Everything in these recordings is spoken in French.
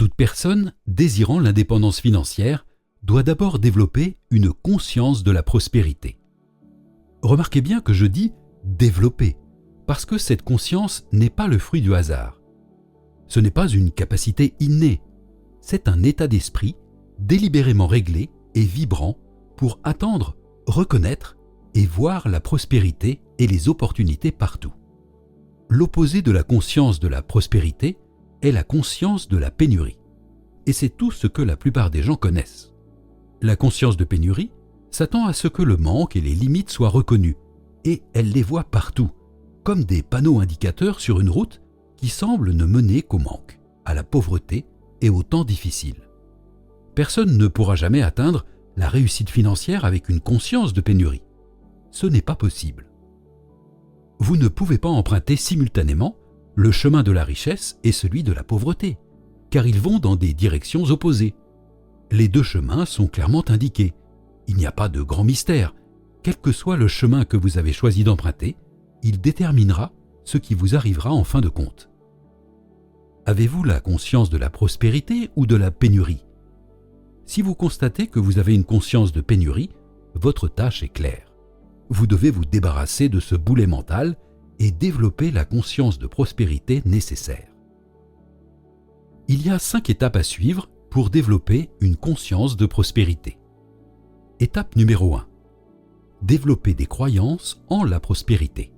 Toute personne désirant l'indépendance financière doit d'abord développer une conscience de la prospérité. Remarquez bien que je dis « développer » parce que cette conscience n'est pas le fruit du hasard. Ce n'est pas une capacité innée, c'est un état d'esprit délibérément réglé et vibrant pour attendre, reconnaître et voir la prospérité et les opportunités partout. L'opposé de la conscience de la prospérité est la conscience de la pénurie. Et c'est tout ce que la plupart des gens connaissent. La conscience de pénurie s'attend à ce que le manque et les limites soient reconnus, et elle les voit partout, comme des panneaux indicateurs sur une route qui semblent ne mener qu'au manque, à la pauvreté et aux temps difficiles. Personne ne pourra jamais atteindre la réussite financière avec une conscience de pénurie. Ce n'est pas possible. Vous ne pouvez pas emprunter simultanément le chemin de la richesse et celui de la pauvreté, car ils vont dans des directions opposées. Les deux chemins sont clairement indiqués. Il n'y a pas de grand mystère. Quel que soit le chemin que vous avez choisi d'emprunter, il déterminera ce qui vous arrivera en fin de compte. Avez-vous la conscience de la prospérité ou de la pénurie? Si vous constatez que vous avez une conscience de pénurie, votre tâche est claire. Vous devez vous débarrasser de ce boulet mental et développer la conscience de prospérité nécessaire. Il y a 5 étapes à suivre pour développer une conscience de prospérité. Étape numéro 1. Développer des croyances en la prospérité.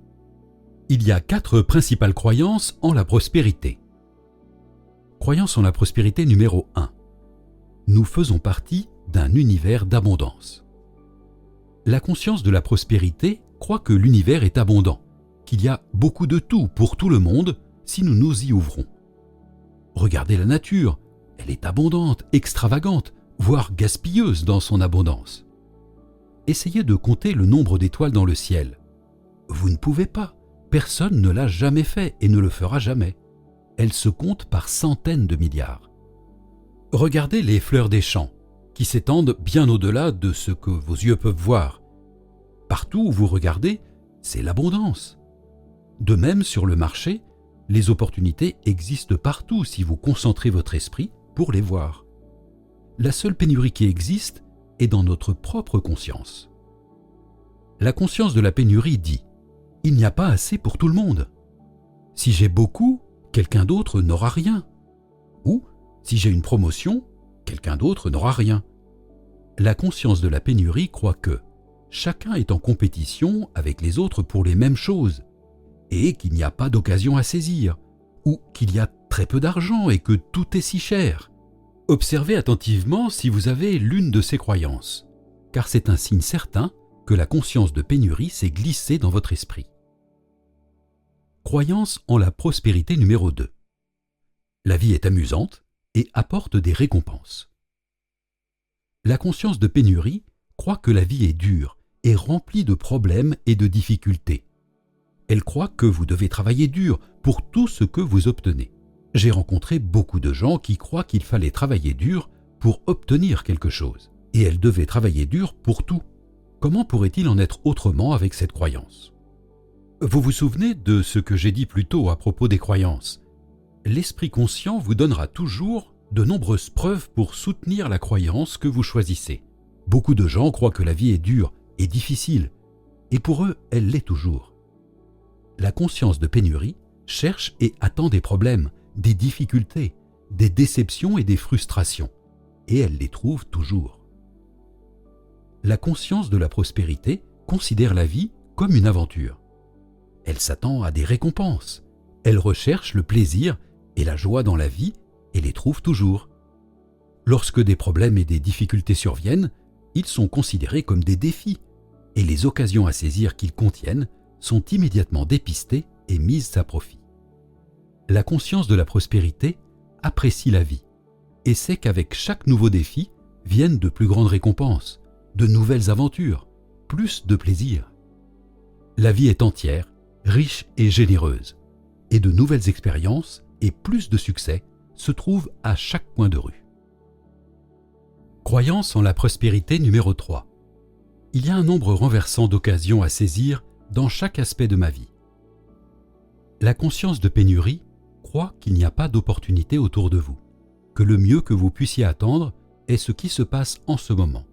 Il y a 4 principales croyances en la prospérité. Croyance en la prospérité numéro 1. Nous faisons partie d'un univers d'abondance. La conscience de la prospérité croit que l'univers est abondant, qu'il y a beaucoup de tout pour tout le monde si nous nous y ouvrons. Regardez la nature, elle est abondante, extravagante, voire gaspilleuse dans son abondance. Essayez de compter le nombre d'étoiles dans le ciel. Vous ne pouvez pas, personne ne l'a jamais fait et ne le fera jamais. Elle se compte par centaines de milliards. Regardez les fleurs des champs, qui s'étendent bien au-delà de ce que vos yeux peuvent voir. Partout où vous regardez, c'est l'abondance. De même, sur le marché, les opportunités existent partout si vous concentrez votre esprit pour les voir. La seule pénurie qui existe est dans notre propre conscience. La conscience de la pénurie dit « Il n'y a pas assez pour tout le monde. Si j'ai beaucoup, quelqu'un d'autre n'aura rien. » Ou « Si j'ai une promotion, quelqu'un d'autre n'aura rien. » La conscience de la pénurie croit que chacun est en compétition avec les autres pour les mêmes choses et qu'il n'y a pas d'occasion à saisir, ou qu'il y a très peu d'argent et que tout est si cher. Observez attentivement si vous avez l'une de ces croyances, car c'est un signe certain que la conscience de pénurie s'est glissée dans votre esprit. Croyance en la prospérité numéro 2. La vie est amusante et apporte des récompenses. La conscience de pénurie croit que la vie est dure et remplie de problèmes et de difficultés. Elle croit que vous devez travailler dur pour tout ce que vous obtenez. J'ai rencontré beaucoup de gens qui croient qu'il fallait travailler dur pour obtenir quelque chose, et elle devait travailler dur pour tout. Comment pourrait-il en être autrement avec cette croyance? Vous vous souvenez de ce que j'ai dit plus tôt à propos des croyances? L'esprit conscient vous donnera toujours de nombreuses preuves pour soutenir la croyance que vous choisissez. Beaucoup de gens croient que la vie est dure et difficile, et pour eux, elle l'est toujours. La conscience de pénurie cherche et attend des problèmes, des difficultés, des déceptions et des frustrations, et elle les trouve toujours. La conscience de la prospérité considère la vie comme une aventure. Elle s'attend à des récompenses, elle recherche le plaisir et la joie dans la vie et les trouve toujours. Lorsque des problèmes et des difficultés surviennent, ils sont considérés comme des défis, et les occasions à saisir qu'ils contiennent sont immédiatement dépistées et mises à profit. La conscience de la prospérité apprécie la vie et sait qu'avec chaque nouveau défi viennent de plus grandes récompenses, de nouvelles aventures, plus de plaisir. La vie est entière, riche et généreuse, et de nouvelles expériences et plus de succès se trouvent à chaque coin de rue. Croyance en la prospérité numéro 3. Il y a un nombre renversant d'occasions à saisir dans chaque aspect de ma vie. La conscience de pénurie croit qu'il n'y a pas d'opportunité autour de vous. que le mieux que vous puissiez attendre est ce qui se passe en ce moment.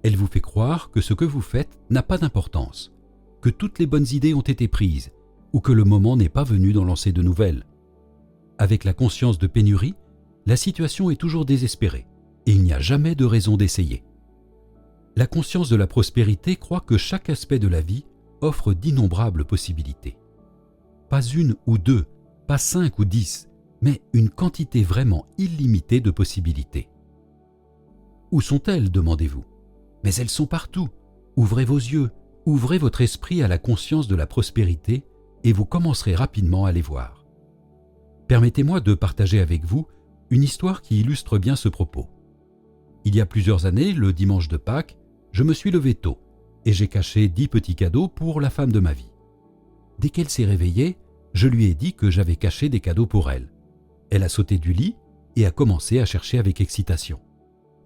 Elle vous fait croire que ce que vous faites n'a pas d'importance, que toutes les bonnes idées ont été prises ou que le moment n'est pas venu d'en lancer de nouvelles. Avec la conscience de pénurie, la situation est toujours désespérée et il n'y a jamais de raison d'essayer. La conscience de la prospérité croit que chaque aspect de la vie offre d'innombrables possibilités. Pas une ou deux, pas 5 ou 10, mais une quantité vraiment illimitée de possibilités. Où sont-elles, demandez-vous? Mais elles sont partout. Ouvrez vos yeux, ouvrez votre esprit à la conscience de la prospérité et vous commencerez rapidement à les voir. Permettez-moi de partager avec vous une histoire qui illustre bien ce propos. Il y a plusieurs années, le dimanche de Pâques, je me suis levé tôt et j'ai caché 10 petits cadeaux pour la femme de ma vie. Dès qu'elle s'est réveillée, je lui ai dit que j'avais caché des cadeaux pour elle. Elle a sauté du lit et a commencé à chercher avec excitation.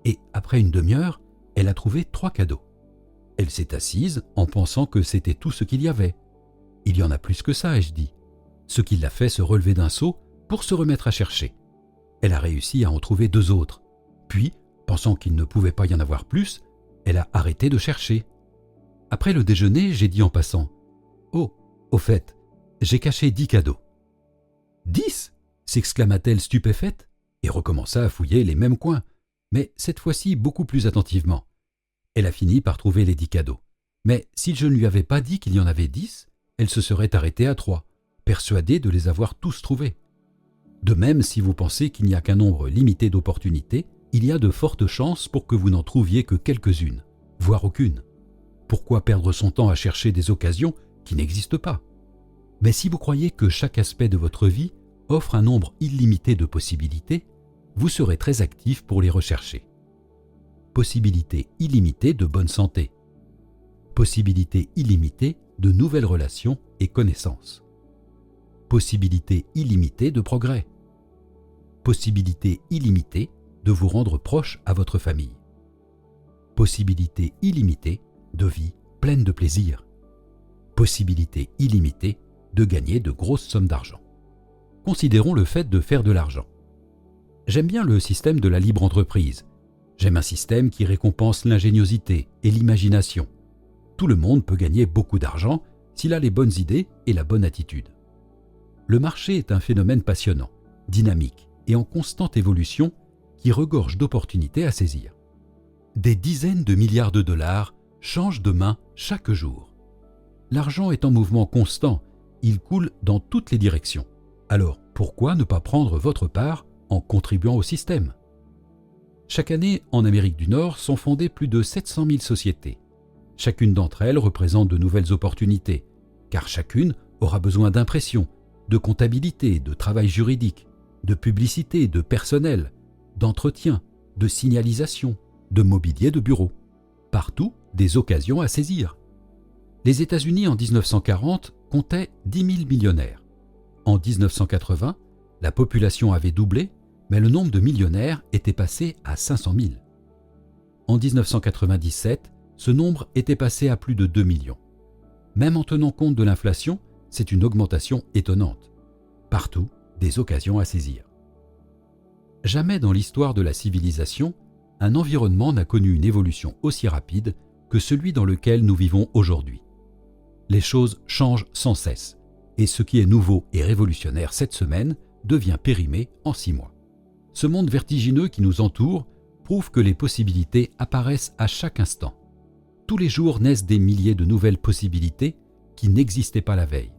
Et après une demi-heure, elle a trouvé 3 cadeaux. Elle s'est assise en pensant que c'était tout ce qu'il y avait. Il y en a plus que ça, ai-je dit. Ce qui l'a fait se relever d'un saut pour se remettre à chercher. Elle a réussi à en trouver 2 autres. Puis, pensant qu'il ne pouvait pas y en avoir plus, elle a arrêté de chercher. Après le déjeuner, j'ai dit en passant « Oh, au fait, j'ai caché 10 cadeaux. »« 10 » s'exclama-t-elle stupéfaite et recommença à fouiller les mêmes coins, mais cette fois-ci beaucoup plus attentivement. Elle a fini par trouver les 10 cadeaux. Mais si je ne lui avais pas dit qu'il y en avait 10, elle se serait arrêtée à 3, persuadée de les avoir tous trouvés. De même, si vous pensez qu'il n'y a qu'un nombre limité d'opportunités, il y a de fortes chances pour que vous n'en trouviez que quelques-unes, voire aucune. Pourquoi perdre son temps à chercher des occasions qui n'existent pas? Mais si vous croyez que chaque aspect de votre vie offre un nombre illimité de possibilités, vous serez très actif pour les rechercher. Possibilités illimitées de bonne santé. Possibilités illimitées de nouvelles relations et connaissances. Possibilités illimitées de progrès. Possibilités illimitées de vous rendre proche à votre famille. Possibilités illimitées de vie pleine de plaisir. Possibilités illimitées de gagner de grosses sommes d'argent. Considérons le fait de faire de l'argent. J'aime bien le système de la libre entreprise. J'aime un système qui récompense l'ingéniosité et l'imagination. Tout le monde peut gagner beaucoup d'argent s'il a les bonnes idées et la bonne attitude. Le marché est un phénomène passionnant, dynamique et en constante évolution qui regorge d'opportunités à saisir. Des dizaines de milliards de dollars changent de main chaque jour. L'argent est en mouvement constant, il coule dans toutes les directions. Alors pourquoi ne pas prendre votre part en contribuant au système? Chaque année, en Amérique du Nord, sont fondées plus de 700 000 sociétés. Chacune d'entre elles représente de nouvelles opportunités, car chacune aura besoin d'impression, de comptabilité, de travail juridique, de publicité, de personnel, d'entretien, de signalisation, de mobilier de bureau. Partout, des occasions à saisir. Les États-Unis en 1940 comptaient 10 000 millionnaires. En 1980, la population avait doublé, mais le nombre de millionnaires était passé à 500 000. En 1997, ce nombre était passé à plus de 2 millions. Même en tenant compte de l'inflation, c'est une augmentation étonnante. Partout, des occasions à saisir. Jamais dans l'histoire de la civilisation, un environnement n'a connu une évolution aussi rapide que celui dans lequel nous vivons aujourd'hui. Les choses changent sans cesse, et ce qui est nouveau et révolutionnaire cette semaine devient périmé en 6 mois. Ce monde vertigineux qui nous entoure prouve que les possibilités apparaissent à chaque instant. Tous les jours naissent des milliers de nouvelles possibilités qui n'existaient pas la veille.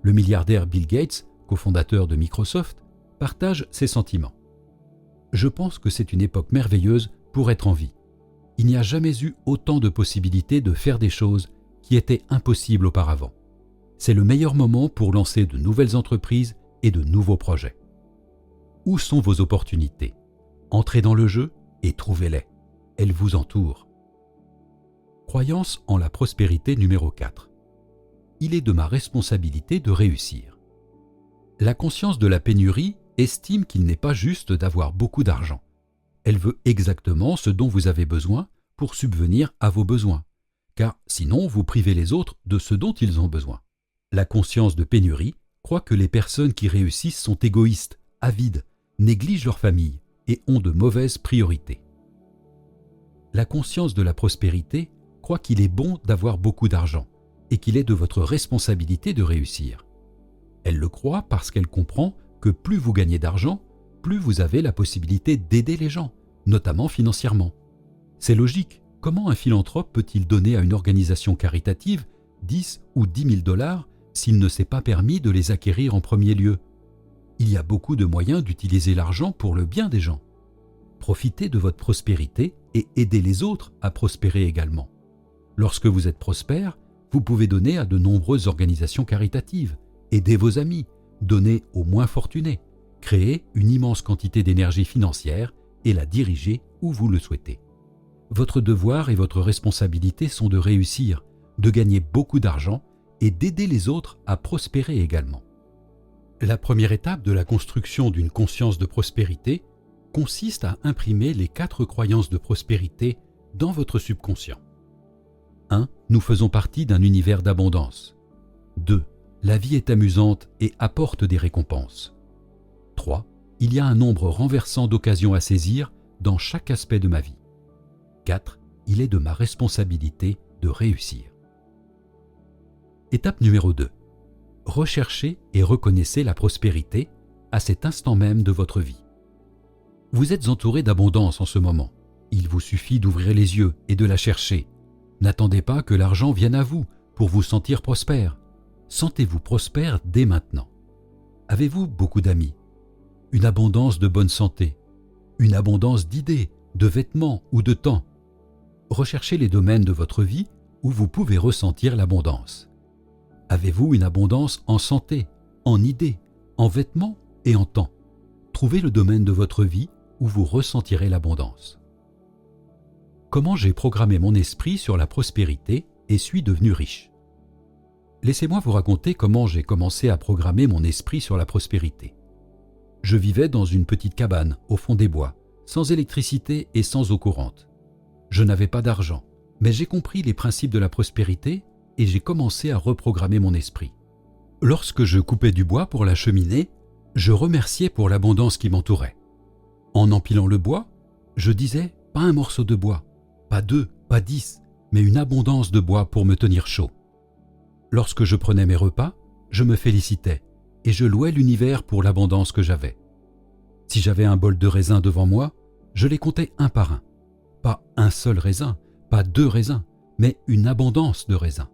Le milliardaire Bill Gates, cofondateur de Microsoft, partage ces sentiments. Je pense que c'est une époque merveilleuse pour être en vie. Il n'y a jamais eu autant de possibilités de faire des choses qui étaient impossibles auparavant. C'est le meilleur moment pour lancer de nouvelles entreprises et de nouveaux projets. Où sont vos opportunités? Entrez dans le jeu et trouvez-les. Elles vous entourent. Croyance en la prospérité numéro 4. Il est de ma responsabilité de réussir. La conscience de la pénurie estime qu'il n'est pas juste d'avoir beaucoup d'argent. Elle veut exactement ce dont vous avez besoin pour subvenir à vos besoins, car sinon vous privez les autres de ce dont ils ont besoin. La conscience de pénurie croit que les personnes qui réussissent sont égoïstes, avides, négligent leur famille et ont de mauvaises priorités. La conscience de la prospérité croit qu'il est bon d'avoir beaucoup d'argent et qu'il est de votre responsabilité de réussir. Elle le croit parce qu'elle comprend que plus vous gagnez d'argent, plus vous avez la possibilité d'aider les gens, notamment financièrement. C'est logique. Comment un philanthrope peut-il donner à une organisation caritative 10 ou 10 000 dollars s'il ne s'est pas permis de les acquérir en premier lieu? Il y a beaucoup de moyens d'utiliser l'argent pour le bien des gens. Profitez de votre prospérité et aidez les autres à prospérer également. Lorsque vous êtes prospère, vous pouvez donner à de nombreuses organisations caritatives, aider vos amis, donner aux moins fortunés, créer une immense quantité d'énergie financière et la diriger où vous le souhaitez. Votre devoir et votre responsabilité sont de réussir, de gagner beaucoup d'argent et d'aider les autres à prospérer également. La première étape de la construction d'une conscience de prospérité consiste à imprimer les 4 croyances de prospérité dans votre subconscient. 1. Nous faisons partie d'un univers d'abondance. 2. La vie est amusante et apporte des récompenses. 3. Il y a un nombre renversant d'occasions à saisir dans chaque aspect de ma vie. 4. Il est de ma responsabilité de réussir. Étape numéro 2. Recherchez et reconnaissez la prospérité à cet instant même de votre vie. Vous êtes entouré d'abondance en ce moment. Il vous suffit d'ouvrir les yeux et de la chercher. N'attendez pas que l'argent vienne à vous pour vous sentir prospère. Sentez-vous prospère dès maintenant. Avez-vous beaucoup d'amis? Une abondance de bonne santé? Une abondance d'idées, de vêtements ou de temps? Recherchez les domaines de votre vie où vous pouvez ressentir l'abondance. Avez-vous une abondance en santé, en idées, en vêtements et en temps? Trouvez le domaine de votre vie où vous ressentirez l'abondance. Comment j'ai programmé mon esprit sur la prospérité et suis devenu riche? Laissez-moi vous raconter comment j'ai commencé à programmer mon esprit sur la prospérité. Je vivais dans une petite cabane au fond des bois, sans électricité et sans eau courante. Je n'avais pas d'argent, mais j'ai compris les principes de la prospérité et j'ai commencé à reprogrammer mon esprit. Lorsque je coupais du bois pour la cheminée, je remerciais pour l'abondance qui m'entourait. En empilant le bois, je disais pas un morceau de bois, pas 2, pas 10, mais une abondance de bois pour me tenir chaud. Lorsque je prenais mes repas, je me félicitais et je louais l'univers pour l'abondance que j'avais. Si j'avais un bol de raisins devant moi, je les comptais un par un. Pas un seul raisin, pas 2 raisins, mais une abondance de raisins.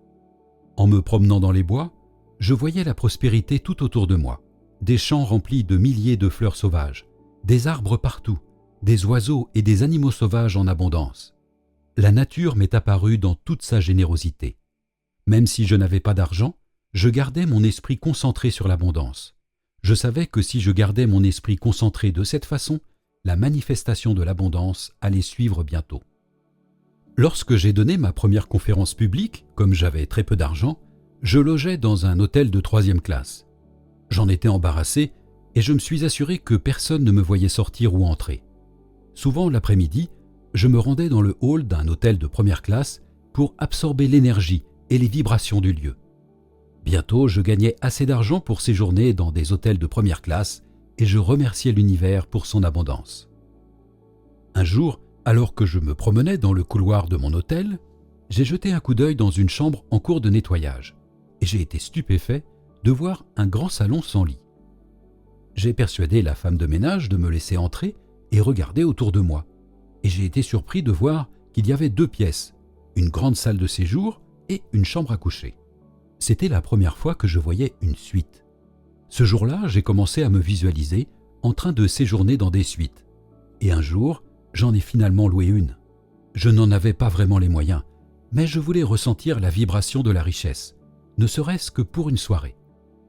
En me promenant dans les bois, je voyais la prospérité tout autour de moi. Des champs remplis de milliers de fleurs sauvages, des arbres partout, des oiseaux et des animaux sauvages en abondance. La nature m'est apparue dans toute sa générosité. Même si je n'avais pas d'argent, je gardais mon esprit concentré sur l'abondance. Je savais que si je gardais mon esprit concentré de cette façon, la manifestation de l'abondance allait suivre bientôt. Lorsque j'ai donné ma première conférence publique, comme j'avais très peu d'argent, je logeais dans un hôtel de 3e classe. J'en étais embarrassé et je me suis assuré que personne ne me voyait sortir ou entrer. Souvent l'après-midi, je me rendais dans le hall d'un hôtel de 1re classe pour absorber l'énergie et les vibrations du lieu. Bientôt, je gagnais assez d'argent pour séjourner dans des hôtels de 1re classe et je remerciais l'univers pour son abondance. Un jour, alors que je me promenais dans le couloir de mon hôtel, j'ai jeté un coup d'œil dans une chambre en cours de nettoyage et j'ai été stupéfait de voir un grand salon sans lit. J'ai persuadé la femme de ménage de me laisser entrer et regarder autour de moi. Et j'ai été surpris de voir qu'il y avait 2 pièces, une grande salle de séjour et une chambre à coucher. C'était la première fois que je voyais une suite. Ce jour-là, j'ai commencé à me visualiser en train de séjourner dans des suites. Et un jour, j'en ai finalement loué une. Je n'en avais pas vraiment les moyens, mais je voulais ressentir la vibration de la richesse, ne serait-ce que pour une soirée.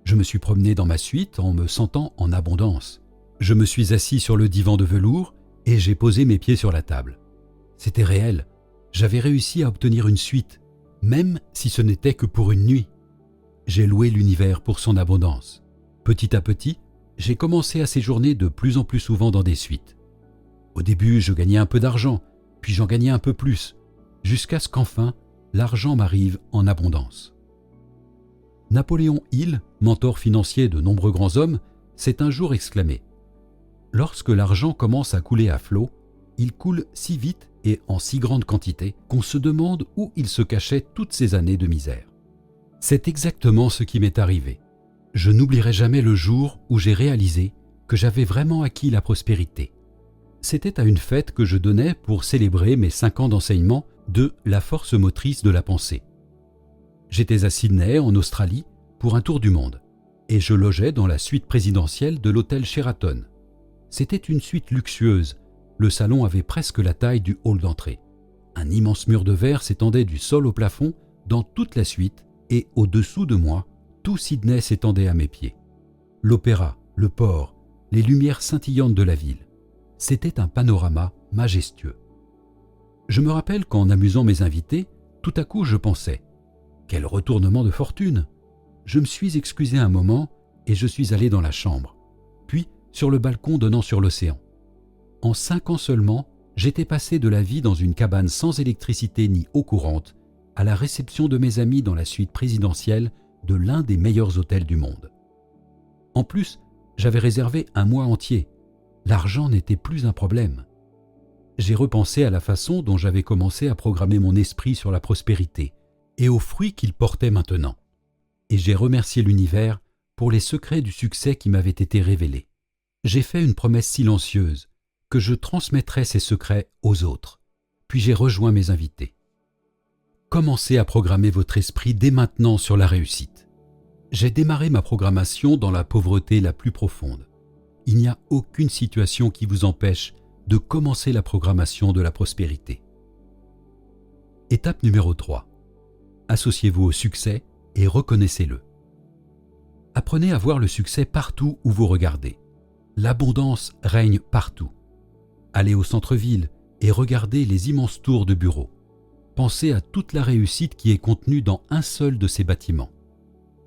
Je me suis promené dans ma suite en me sentant en abondance. Je me suis assis sur le divan de velours et j'ai posé mes pieds sur la table. C'était réel. J'avais réussi à obtenir une suite, même si ce n'était que pour une nuit. J'ai loué l'univers pour son abondance. Petit à petit, j'ai commencé à séjourner de plus en plus souvent dans des suites. Au début, je gagnais un peu d'argent, puis j'en gagnais un peu plus, jusqu'à ce qu'enfin, l'argent m'arrive en abondance. Napoléon Hill, mentor financier de nombreux grands hommes, s'est un jour exclamé : Lorsque l'argent commence à couler à flot, il coule si vite et en si grande quantité qu'on se demande où il se cachait toutes ces années de misère. C'est exactement ce qui m'est arrivé. Je n'oublierai jamais le jour où j'ai réalisé que j'avais vraiment acquis la prospérité. C'était à une fête que je donnais pour célébrer mes 5 ans d'enseignement de la force motrice de la pensée. J'étais à Sydney, en Australie, pour un tour du monde, et je logeais dans la suite présidentielle de l'hôtel Sheraton. C'était une suite luxueuse. Le salon avait presque la taille du hall d'entrée. Un immense mur de verre s'étendait du sol au plafond dans toute la suite, et au-dessous de moi, tout Sydney s'étendait à mes pieds. L'opéra, le port, les lumières scintillantes de la ville. C'était un panorama majestueux. Je me rappelle qu'en amusant mes invités, tout à coup je pensais « Quel retournement de fortune !» Je me suis excusé un moment et je suis allé dans la chambre, puis sur le balcon donnant sur l'océan. En 5 ans seulement, j'étais passé de la vie dans une cabane sans électricité ni eau courante à la réception de mes amis dans la suite présidentielle de l'un des meilleurs hôtels du monde. En plus, j'avais réservé un mois entier. L'argent n'était plus un problème. J'ai repensé à la façon dont j'avais commencé à programmer mon esprit sur la prospérité et aux fruits qu'il portait maintenant. Et j'ai remercié l'univers pour les secrets du succès qui m'avaient été révélés. J'ai fait une promesse silencieuse que je transmettrais ces secrets aux autres. Puis j'ai rejoint mes invités. Commencez à programmer votre esprit dès maintenant sur la réussite. J'ai démarré ma programmation dans la pauvreté la plus profonde. Il n'y a aucune situation qui vous empêche de commencer la programmation de la prospérité. Étape numéro 3. Associez-vous au succès et reconnaissez-le. Apprenez à voir le succès partout où vous regardez. L'abondance règne partout. Allez au centre-ville et regardez les immenses tours de bureaux. Pensez à toute la réussite qui est contenue dans un seul de ces bâtiments.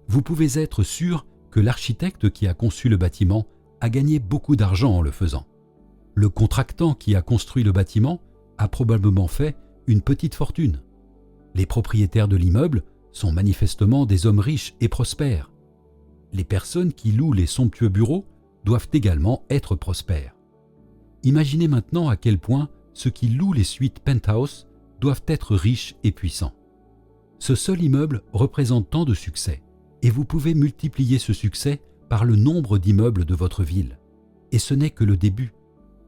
Vous pouvez être sûr que l'architecte qui a conçu le bâtiment a gagné beaucoup d'argent en le faisant. Le contractant qui a construit le bâtiment a probablement fait une petite fortune. Les propriétaires de l'immeuble sont manifestement des hommes riches et prospères. Les personnes qui louent les somptueux bureaux doivent également être prospères. Imaginez maintenant à quel point ceux qui louent les suites penthouse doivent être riches et puissants. Ce seul immeuble représente tant de succès, et vous pouvez multiplier ce succès par le nombre d'immeubles de votre ville. Et ce n'est que le début.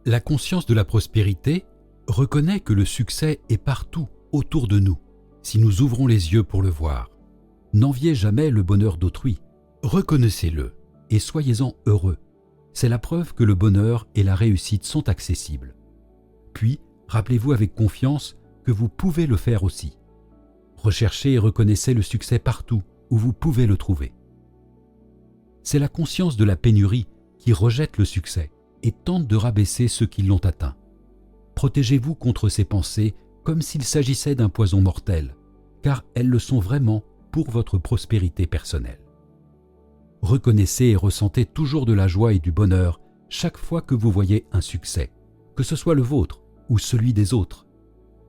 La conscience de la prospérité reconnaît que le succès est partout autour de nous, si nous ouvrons les yeux pour le voir. N'enviez jamais le bonheur d'autrui, reconnaissez-le et soyez-en heureux. C'est la preuve que le bonheur et la réussite sont accessibles. Puis, rappelez-vous avec confiance que vous pouvez le faire aussi. Recherchez et reconnaissez le succès partout où vous pouvez le trouver. C'est la conscience de la pénurie qui rejette le succès et tente de rabaisser ceux qui l'ont atteint. Protégez-vous contre ces pensées comme s'il s'agissait d'un poison mortel, car elles le sont vraiment pour votre prospérité personnelle. Reconnaissez et ressentez toujours de la joie et du bonheur chaque fois que vous voyez un succès, que ce soit le vôtre ou celui des autres.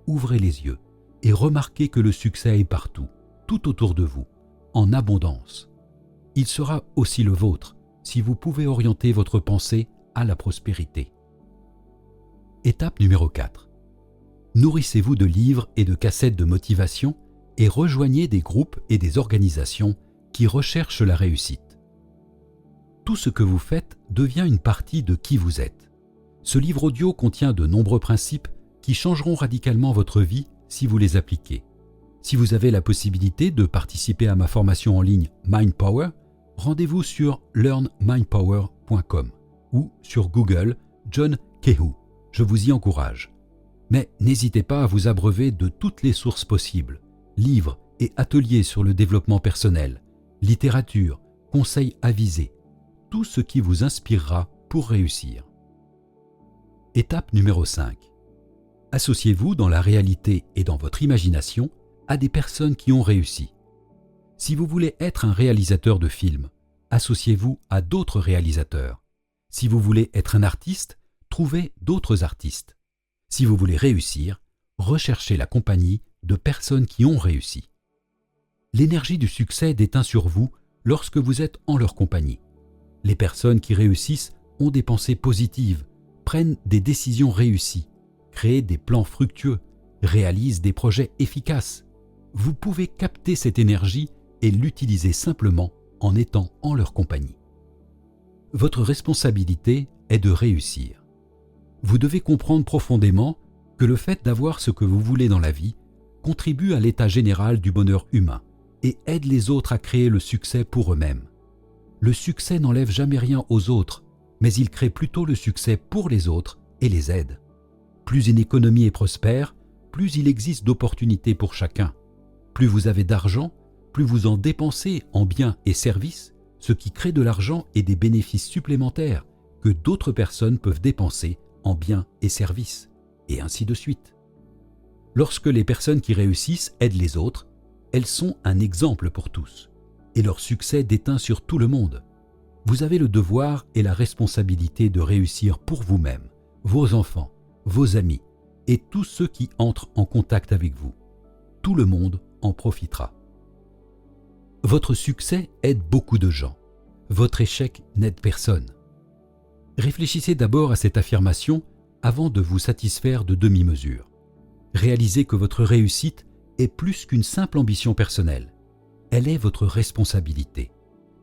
Ouvrez les yeux et remarquez que le succès est partout, tout autour de vous, en abondance. Il sera aussi le vôtre si vous pouvez orienter votre pensée à la prospérité. Étape numéro 4. Nourrissez-vous de livres et de cassettes de motivation et rejoignez des groupes et des organisations qui recherchent la réussite. Tout ce que vous faites devient une partie de qui vous êtes. Ce livre audio contient de nombreux principes qui changeront radicalement votre vie si vous les appliquez. Si vous avez la possibilité de participer à ma formation en ligne Mind Power, rendez-vous sur learnmindpower.com ou sur Google John Kehu. Je vous y encourage. Mais n'hésitez pas à vous abreuver de toutes les sources possibles, livres et ateliers sur le développement personnel, littérature, conseils avisés, tout ce qui vous inspirera pour réussir. Étape numéro 5. Associez-vous dans la réalité et dans votre imagination à des personnes qui ont réussi. Si vous voulez être un réalisateur de films, associez-vous à d'autres réalisateurs. Si vous voulez être un artiste, trouvez d'autres artistes. Si vous voulez réussir, recherchez la compagnie de personnes qui ont réussi. L'énergie du succès déteint sur vous lorsque vous êtes en leur compagnie. Les personnes qui réussissent ont des pensées positives, prennent des décisions réussies, créent des plans fructueux, réalisent des projets efficaces. Vous pouvez capter cette énergie et l'utiliser simplement en étant en leur compagnie. Votre responsabilité est de réussir. Vous devez comprendre profondément que le fait d'avoir ce que vous voulez dans la vie contribue à l'état général du bonheur humain et aide les autres à créer le succès pour eux-mêmes. Le succès n'enlève jamais rien aux autres, mais il crée plutôt le succès pour les autres et les aide. Plus une économie est prospère, plus il existe d'opportunités pour chacun. Plus vous avez d'argent, plus vous en dépensez en biens et services, ce qui crée de l'argent et des bénéfices supplémentaires que d'autres personnes peuvent dépenser en biens et services, et ainsi de suite. Lorsque les personnes qui réussissent aident les autres, elles sont un exemple pour tous, et leur succès déteint sur tout le monde. Vous avez le devoir et la responsabilité de réussir pour vous-même, vos enfants, vos amis, et tous ceux qui entrent en contact avec vous. Tout le monde en profitera. Votre succès aide beaucoup de gens. Votre échec n'aide personne. Réfléchissez d'abord à cette affirmation avant de vous satisfaire de demi-mesures. Réalisez que votre réussite est plus qu'une simple ambition personnelle. Elle est votre responsabilité.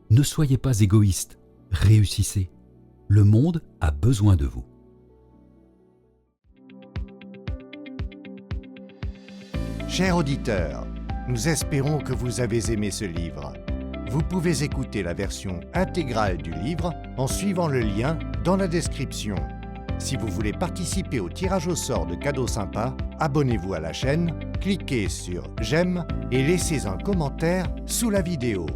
Ne soyez pas égoïste, réussissez. Le monde a besoin de vous. Chers auditeurs, nous espérons que vous avez aimé ce livre. Vous pouvez écouter la version intégrale du livre en suivant le lien dans la description. Si vous voulez participer au tirage au sort de cadeaux sympas, abonnez-vous à la chaîne, cliquez sur « J'aime » et laissez un commentaire sous la vidéo.